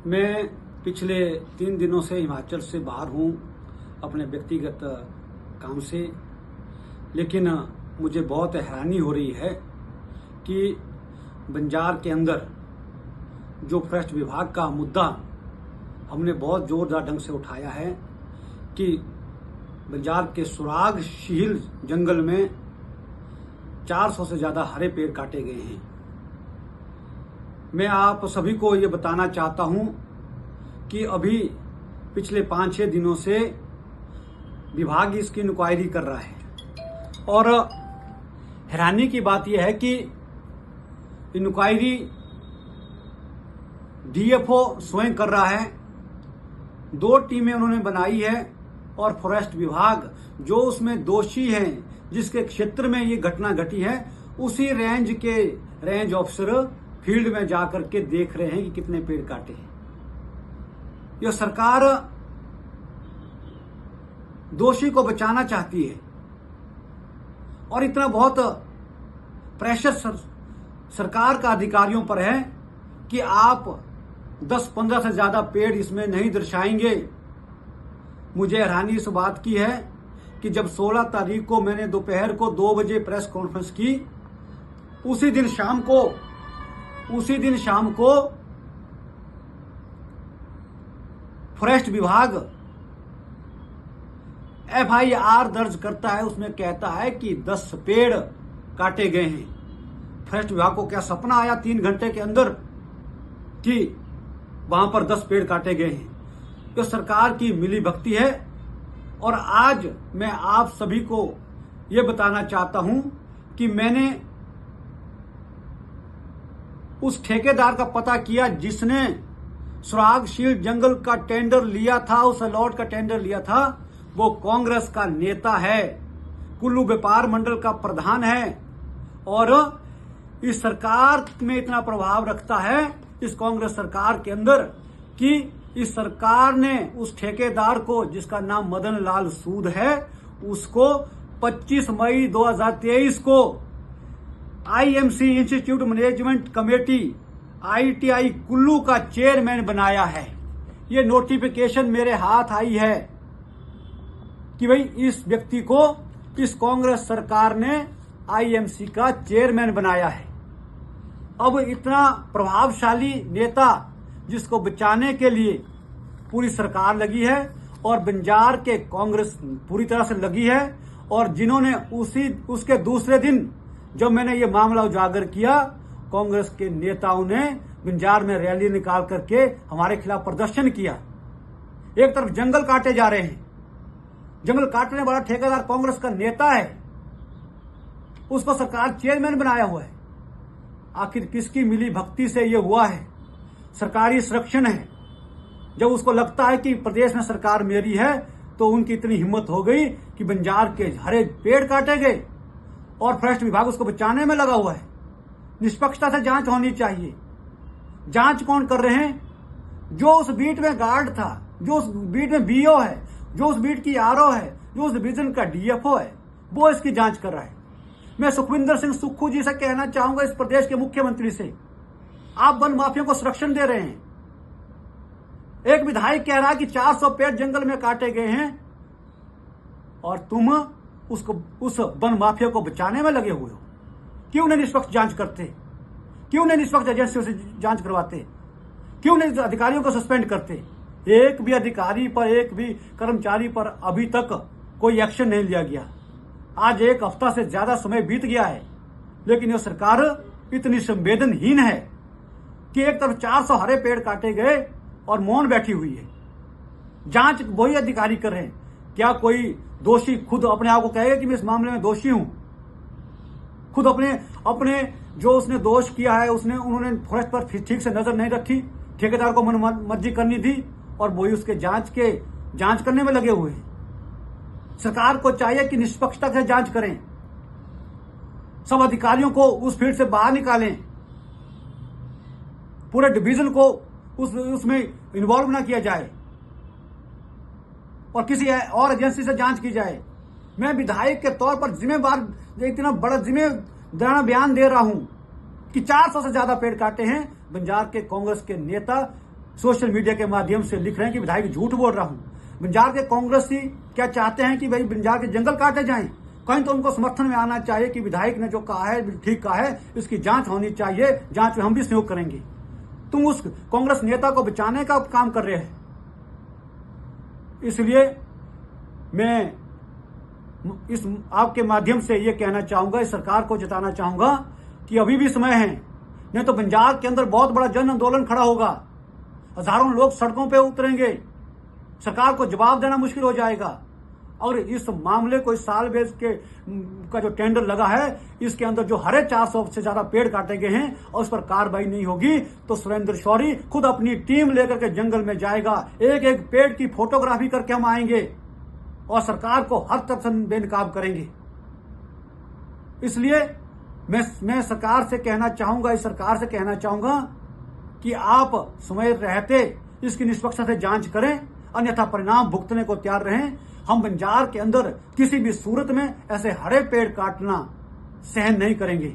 मैं पिछले 3 दिनों से हिमाचल से बाहर हूँ अपने व्यक्तिगत काम से, लेकिन मुझे बहुत हैरानी हो रही है कि बंजार के अंदर जो फॉरेस्ट विभाग का मुद्दा हमने बहुत जोरदार ढंग से उठाया है कि बंजार के सुरागशील जंगल में 400 से ज्यादा हरे पेड़ काटे गए हैं। मैं आप सभी को ये बताना चाहता हूं कि अभी पिछले 5-6 दिनों से विभाग इसकी इंक्वायरी कर रहा है और हैरानी की बात यह है कि इंक्वायरी डीएफओ स्वयं कर रहा है। 2 टीमें उन्होंने बनाई है और फॉरेस्ट विभाग जो उसमें दोषी हैं, जिसके क्षेत्र में ये घटना घटी है, उसी रेंज के रेंज ऑफिसर फील्ड में जाकर के देख रहे हैं कि कितने पेड़ काटे हैं। यह सरकार दोषी को बचाना चाहती है और इतना बहुत प्रेशर सरकार का अधिकारियों पर है कि आप 10-15 से ज्यादा पेड़ इसमें नहीं दर्शाएंगे। मुझे हैरानी इस बात की है कि जब 16 तारीख को मैंने दोपहर को 2 बजे प्रेस कॉन्फ्रेंस की, उसी दिन शाम को फॉरेस्ट विभाग FIR दर्ज करता है। उसमें कहता है कि 10 पेड़ काटे गए हैं। फॉरेस्ट विभाग को क्या सपना आया 3 घंटे के अंदर कि वहां पर 10 पेड़ काटे गए हैं? तो सरकार की मिली भक्ति है। और आज मैं आप सभी को यह बताना चाहता हूं कि मैंने उस ठेकेदार का पता किया जिसने सुरागशील जंगल का टेंडर लिया था, उस अलॉट का टेंडर लिया था। वो कांग्रेस का नेता है, कुल्लू व्यापार मंडल का प्रधान है और इस सरकार में इतना प्रभाव रखता है, इस कांग्रेस सरकार के अंदर, कि इस सरकार ने उस ठेकेदार को, जिसका नाम मदन लाल सूद है, उसको 25 मई 2023 को IMC institute management committee ITI Kullu का चेयरमैन बनाया है। ये नोटिफिकेशन मेरे हाथ आई है कि भाई इस व्यक्ति को इस कांग्रेस सरकार ने IMC का चेयरमैन बनाया है। अब इतना प्रभावशाली नेता, जिसको बचाने के लिए पूरी सरकार लगी है और बंजार के कांग्रेस पूरी तरह से लगी है, और जिन्होंने उसके दूसरे दिन जब मैंने ये मामला उजागर किया, कांग्रेस के नेताओं ने बंजार में रैली निकाल करके हमारे खिलाफ प्रदर्शन किया। एक तरफ जंगल काटे जा रहे हैं, जंगल काटने वाला ठेकेदार कांग्रेस का नेता है, उसको सरकार चेयरमैन बनाया हुआ है। आखिर किसकी मिली भक्ति से ये हुआ है? सरकारी संरक्षण है। जब उसको लगता है कि प्रदेश में सरकार मेरी है, तो उनकी इतनी हिम्मत हो गई कि बंजार के हरे पेड़ काटे गए और फॉरेस्ट विभाग उसको बचाने में लगा हुआ है। निष्पक्षता से जांच होनी चाहिए। जांच कौन कर रहे हैं? जो उस बीट में गार्ड था, जो उस बीट में BO है, जो उस बीट की RO है, जो उस डिवीजन का DFO है, वो इसकी जांच कर रहा है। मैं सुखविंदर सिंह सुक्खू जी से कहना चाहूंगा, इस प्रदेश के मुख्यमंत्री से, आप वन माफिया को संरक्षण दे रहे हैं। एक विधायक कह रहा है कि 400 पेड़ जंगल में काटे गए हैं और तुम उस वन माफिया को बचाने में लगे हुए हो। क्यों नहीं निष्पक्ष जांच करते? क्यों नहीं निष्पक्ष एजेंसियों से जांच करवाते? क्यों नहीं अधिकारियों को सस्पेंड करते? एक भी अधिकारी पर, एक भी कर्मचारी पर अभी तक कोई एक्शन नहीं लिया गया। आज 1 हफ्ता से ज्यादा समय बीत गया है, लेकिन यह सरकार इतनी संवेदनहीन है कि एक तरफ 400 हरे पेड़ काटे गए और मौन बैठी हुई है। जांच वही अधिकारी कर रहे हैं। क्या कोई दोषी खुद अपने आप को कहेगा कि मैं इस मामले में दोषी हूं? खुद अपने जो उसने दोष किया है, उन्होंने फॉरेस्ट पर ठीक से नजर नहीं रखी, ठेकेदार को मनमर्जी करनी थी और वही उसके जांच करने में लगे हुए हैं। सरकार को चाहिए कि निष्पक्षता से जांच करें, सब अधिकारियों को उस फील्ड से बाहर निकालें, पूरे डिवीजन को उसमें इन्वॉल्व ना किया जाए और किसी और एजेंसी से जांच की जाए। मैं विधायक के तौर पर जिम्मेवार, इतना बड़ा जिम्मेदार बयान दे रहा हूं कि 400 से ज्यादा पेड़ काटे हैं। बंजार के कांग्रेस के नेता सोशल मीडिया के माध्यम से लिख रहे हैं कि विधायक झूठ बोल रहा हूं। बंजार के कांग्रेसी क्या चाहते हैं कि भाई बंजार के जंगल काटे जाएं? कहीं तो उनको समर्थन में आना चाहिए कि विधायक ने जो कहा है ठीक कहा है, इसकी जांच होनी चाहिए, जांच में हम भी सहयोग करेंगे। तुम उस कांग्रेस नेता को बचाने का काम कर रहे हैं। इसलिए मैं इस आपके माध्यम से ये कहना चाहूंगा, इस सरकार को जताना चाहूंगा कि अभी भी समय है, नहीं तो बंजार के अंदर बहुत बड़ा जन आंदोलन खड़ा होगा, हजारों लोग सड़कों पे उतरेंगे, सरकार को जवाब देना मुश्किल हो जाएगा। और इस मामले को, इस साल बेस के का जो टेंडर लगा है, इसके अंदर जो 450 से ज्यादा पेड़ काटे गए हैं और उस पर कार्रवाई नहीं होगी तो सुरेंद्र शौरी खुद अपनी टीम लेकर के जंगल में जाएगा, एक एक पेड़ की फोटोग्राफी करके हम आएंगे और सरकार को हर तरफ से बेनकाब करेंगे। इसलिए मैं सरकार से कहना चाहूंगा, इस सरकार से कहना चाहूंगा कि आप समय रहते इसकी निष्पक्षता से जांच करें, अन्यथा परिणाम भुगतने को तैयार रहें। हम बंजार के अंदर किसी भी सूरत में ऐसे हरे पेड़ काटना सहन नहीं करेंगे।